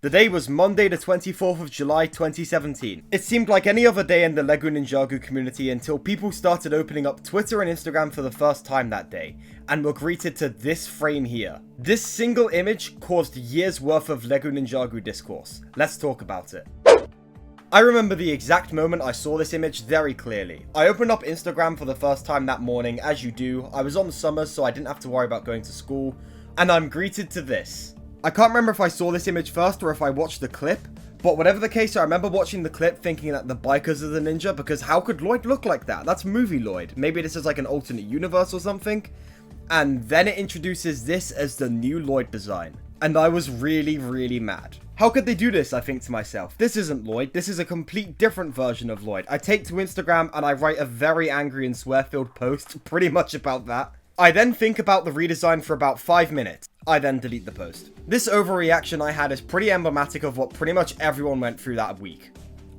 The day was Monday the 24th of July 2017. It seemed like any other day in the LEGO Ninjago community until people started opening up Twitter and Instagram for the first time that day, and were greeted to this frame here. This single image caused years worth of LEGO Ninjago discourse. Let's talk about it. I remember the exact moment I saw this image very clearly. I opened up Instagram for the first time that morning, as you do. I was on summer, so I didn't have to worry about going to school, and I'm greeted to this. I can't remember if I saw this image first or if I watched the clip, but whatever the case, I remember watching the clip thinking that the bikers are the ninja, because how could Lloyd look like that? That's movie Lloyd. Maybe this is like an alternate universe or something. And then it introduces this as the new Lloyd design. And I was really mad. How could they do this, I think to myself. This isn't Lloyd, this is a complete different version of Lloyd. I take to Instagram and I write a very angry and swear-filled post pretty much about that. I then think about the redesign for about 5 minutes. I then delete the post. This overreaction I had is pretty emblematic of what pretty much everyone went through that week.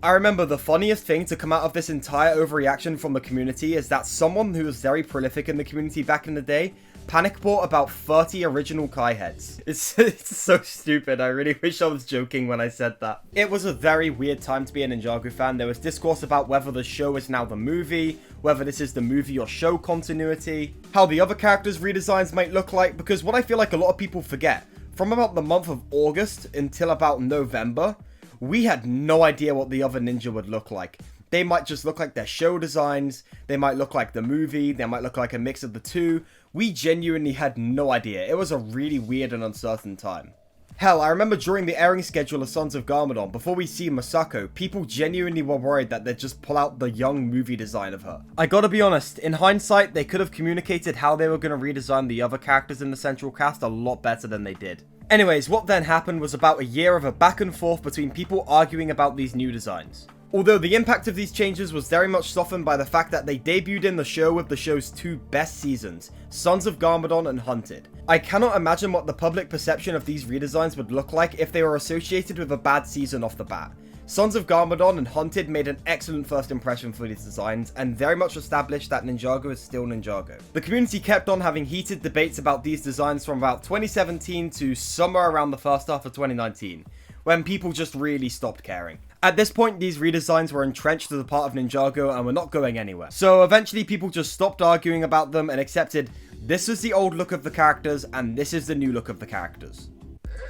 I remember the funniest thing to come out of this entire overreaction from the community is that someone who was very prolific in the community back in the day panic bought about 30 original Kai heads. It's so stupid. I really wish I was joking when I said that. It was a very weird time to be a Ninjago fan. There was discourse about whether the show is now the movie, whether this is the movie or show continuity, how the other characters' redesigns might look like, because what I feel like a lot of people forget, from about the month of August until about November, we had no idea what the other ninja would look like. They might just look like their show designs, they might look like the movie, they might look like a mix of the two. We genuinely had no idea. It was a really weird and uncertain time. Hell, I remember during the airing schedule of Sons of Garmadon, before we see Masako, people genuinely were worried that they'd just pull out the young movie design of her. I gotta be honest, in hindsight, they could have communicated how they were gonna redesign the other characters in the central cast a lot better than they did. Anyways, what then happened was about a year of a back and forth between people arguing about these new designs. Although the impact of these changes was very much softened by the fact that they debuted in the show with the show's two best seasons, Sons of Garmadon and Hunted. I cannot imagine what the public perception of these redesigns would look like if they were associated with a bad season off the bat. Sons of Garmadon and Hunted made an excellent first impression for these designs, and very much established that Ninjago is still Ninjago. The community kept on having heated debates about these designs from about 2017 to somewhere around the first half of 2019, when people just really stopped caring. At this point, these redesigns were entrenched as a part of Ninjago and were not going anywhere. So eventually people just stopped arguing about them and accepted this is the old look of the characters and this is the new look of the characters.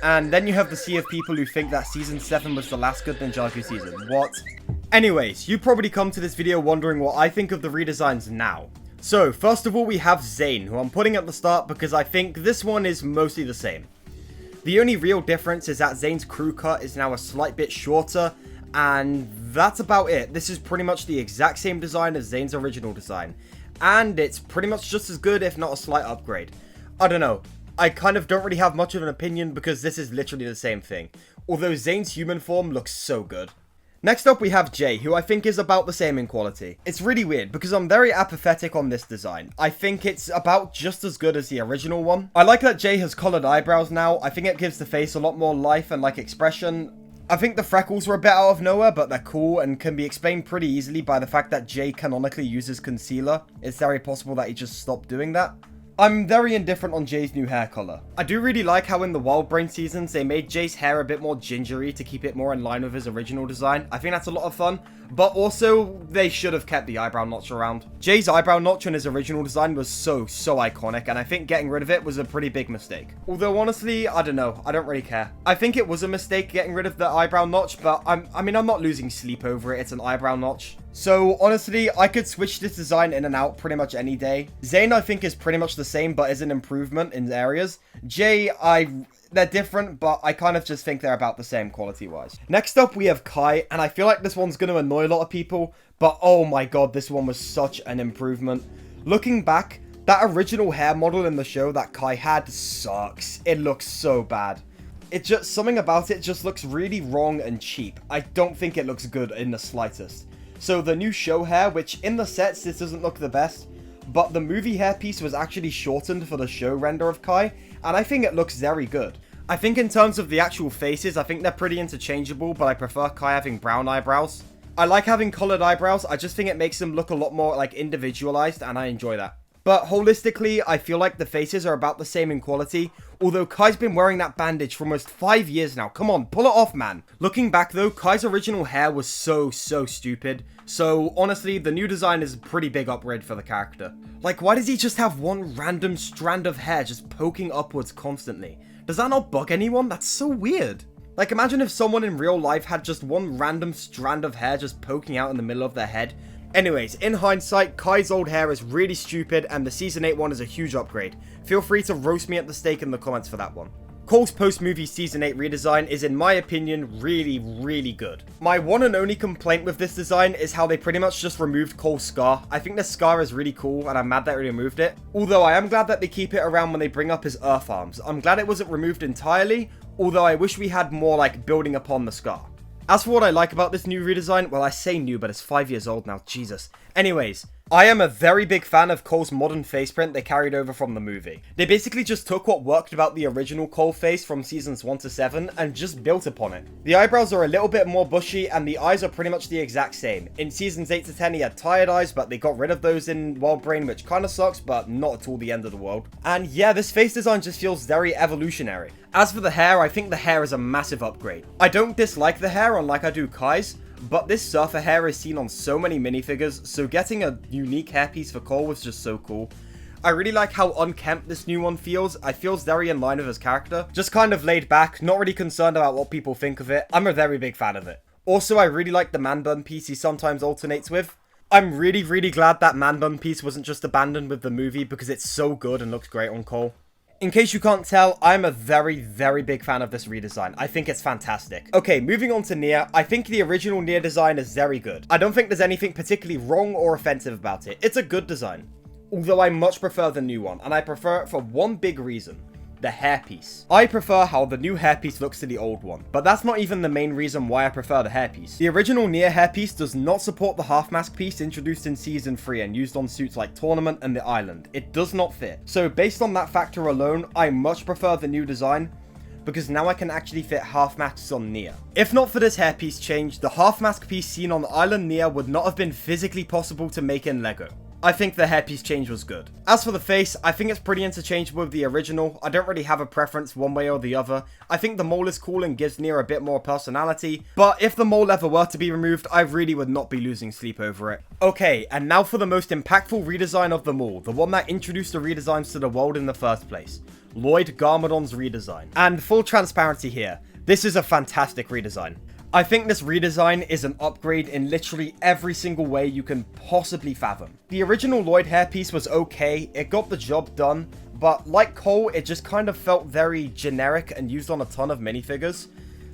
And then you have the sea of people who think that Season 7 was the last good Ninjago season. What? Anyways, you probably come to this video wondering what I think of the redesigns now. So, first of all we have Zayn, who I'm putting at the start because I think this one is mostly the same. The only real difference is that Zayn's crew cut is now a slight bit shorter, and that's about it. This is pretty much the exact same design as Zayn's original design, and it's pretty much just as good, if not a slight upgrade. I don't know, I kind of don't really have much of an opinion because this is literally the same thing, although Zayn's human form looks so good. Next up we have Jay, who I think is about the same in quality. It's really weird because I'm very apathetic on this design. I think it's about just as good as the original one. I like that Jay has coloured eyebrows now. I think it gives the face a lot more life and like expression. I think the freckles were a bit out of nowhere, but they're cool and can be explained pretty easily by the fact that Jay canonically uses concealer. It's very possible that he just stopped doing that. I'm very indifferent on Jay's new hair colour. I do really like how in the Wild Brain seasons they made Jay's hair a bit more gingery to keep it more in line with his original design. I think that's a lot of fun, but also they should have kept the eyebrow notch around. Jay's eyebrow notch in his original design was so iconic, and I think getting rid of it was a pretty big mistake. Although honestly, I don't know, I don't really care. I think it was a mistake getting rid of the eyebrow notch, but I'm not losing sleep over it. It's an eyebrow notch. So honestly, I could switch this design in and out pretty much any day. Zayn I think is pretty much the same, but is an improvement in areas. Jay, they're different, but I kind of just think they're about the same quality-wise. Next up, we have Kai, and I feel like this one's going to annoy a lot of people, but oh my god, this one was such an improvement. Looking back, that original hair model in the show that Kai had sucks. It looks so bad. Something about it just looks really wrong and cheap. I don't think it looks good in the slightest. So the new show hair, which in the sets this doesn't look the best, but the movie hairpiece was actually shortened for the show render of Kai, and I think it looks very good. I think in terms of the actual faces, I think they're pretty interchangeable, but I prefer Kai having brown eyebrows. I like having coloured eyebrows, I just think it makes them look a lot more like individualized, and I enjoy that. But holistically, I feel like the faces are about the same in quality, although Kai's been wearing that bandage for almost 5 years now. Come on, pull it off, man. Looking back though, Kai's original hair was so stupid. So honestly, the new design is a pretty big upgrade for the character. Like, why does he just have one random strand of hair just poking upwards constantly? Does that not bug anyone? That's so weird. Like, imagine if someone in real life had just one random strand of hair just poking out in the middle of their head. Anyways, in hindsight, Kai's old hair is really stupid and the Season 8 one is a huge upgrade. Feel free to roast me at the stake in the comments for that one. Cole's post-movie Season 8 redesign is, in my opinion, really good. My one and only complaint with this design is how they pretty much just removed Cole's scar. I think the scar is really cool and I'm mad that they removed it. Although I am glad that they keep it around when they bring up his Earth arms. I'm glad it wasn't removed entirely, although I wish we had more like building upon the scar. As for what I like about this new redesign, well, I say new, but it's 5 years old now, Jesus. Anyways, I am a very big fan of Cole's modern face print they carried over from the movie. They basically just took what worked about the original Cole face from seasons 1 to 7 and just built upon it. The eyebrows are a little bit more bushy and the eyes are pretty much the exact same. In seasons 8 to 10 he had tired eyes, but they got rid of those in Wild Brain, which kind of sucks, but not at all the end of the world. And yeah, this face design just feels very evolutionary. As for the hair, I think the hair is a massive upgrade. I don't dislike the hair unlike I do Kai's, but this surfer hair is seen on so many minifigures, so getting a unique hairpiece for Cole was just so cool. I really like how unkempt this new one feels. It feels very in line with his character. Just kind of laid back, not really concerned about what people think of it. I'm a very big fan of it. Also, I really like the man bun piece he sometimes alternates with. I'm really glad that man bun piece wasn't just abandoned with the movie because it's so good and looks great on Cole. In case you can't tell, I'm a very big fan of this redesign. I think it's fantastic. Okay, moving on to Nia. I think the original Nia design is very good. I don't think there's anything particularly wrong or offensive about it. It's a good design. Although I much prefer the new one, and I prefer it for one big reason. The hairpiece. I prefer how the new hairpiece looks to the old one, but that's not even the main reason why I prefer the hairpiece. The original Nia hairpiece does not support the half mask piece introduced in season 3 and used on suits like Tournament and the Island. It does not fit. So based on that factor alone, I much prefer the new design, because now I can actually fit half masks on Nia. If not for this hairpiece change, the half mask piece seen on the Island Nia would not have been physically possible to make in LEGO. I think the hairpiece change was good. As for the face, I think it's pretty interchangeable with the original. I don't really have a preference one way or the other. I think the mole is cool and gives Nia a bit more personality, but if the mole ever were to be removed, I really would not be losing sleep over it. Okay, and now for the most impactful redesign of them all, the one that introduced the redesigns to the world in the first place. Lloyd Garmadon's redesign. And full transparency here, this is a fantastic redesign. I think this redesign is an upgrade in literally every single way you can possibly fathom. The original Lloyd hairpiece was okay, it got the job done, but like Cole, it just kind of felt very generic and used on a ton of minifigures.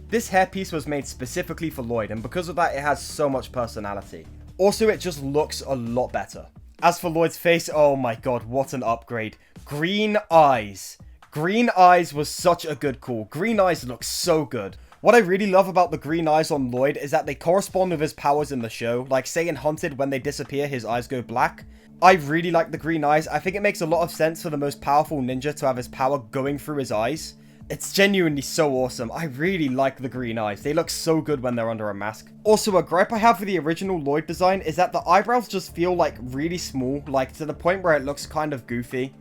This hairpiece was made specifically for Lloyd, and because of that, it has so much personality. Also, it just looks a lot better. As for Lloyd's face, oh my god, what an upgrade. Green eyes. Green eyes was such a good call. Green eyes look so good. What I really love about the green eyes on Lloyd is that they correspond with his powers in the show. Like, say in Hunted, when they disappear, his eyes go black. I really like the green eyes. I think it makes a lot of sense for the most powerful ninja to have his power going through his eyes. It's genuinely so awesome. I really like the green eyes. They look so good when they're under a mask. Also, a gripe I have with the original Lloyd design is that the eyebrows just feel like really small, like to the point where it looks kind of goofy.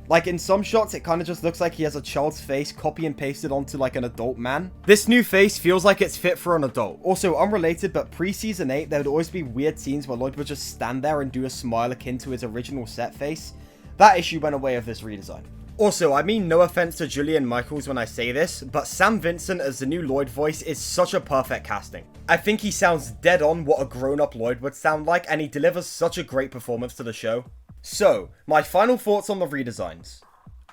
Like, in some shots, it kind of just looks like he has a child's face copy and pasted onto, like, an adult man. This new face feels like it's fit for an adult. Also, unrelated, but pre-Season 8, there would always be weird scenes where Lloyd would just stand there and do a smile akin to his original set face. That issue went away with this redesign. Also, I mean no offense to Julian Michaels when I say this, but Sam Vincent as the new Lloyd voice is such a perfect casting. I think he sounds dead on what a grown-up Lloyd would sound like, and he delivers such a great performance to the show. So, my final thoughts on the redesigns.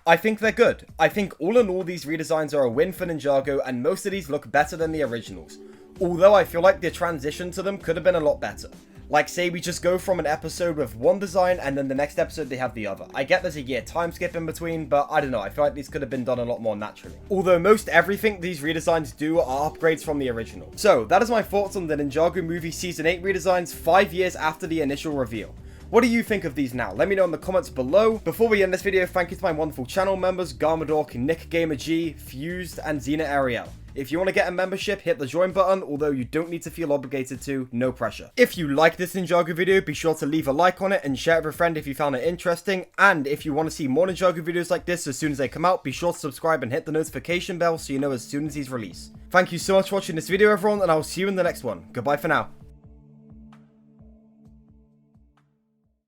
I think they're good. I think all in all these redesigns are a win for Ninjago, and most of these look better than the originals. Although I feel like the transition to them could have been a lot better. Like, say we just go from an episode with one design and then the next episode they have the other. I get there's a year time skip in between, but I don't know, I feel like these could have been done a lot more naturally. Although most everything these redesigns do are upgrades from the original. So, that is my thoughts on the Ninjago movie Season 8 redesigns 5 years after the initial reveal. What do you think of these now? Let me know in the comments below. Before we end this video, thank you to my wonderful channel members, Garmadon, Nick Gamer G, Fused, and Xena Ariel. If you want to get a membership, hit the join button, although you don't need to feel obligated to, no pressure. If you like this Ninjago video, be sure to leave a like on it and share it with a friend if you found it interesting, and if you want to see more Ninjago videos like this as soon as they come out, be sure to subscribe and hit the notification bell so you know as soon as these release. Thank you so much for watching this video everyone, and I'll see you in the next one. Goodbye for now.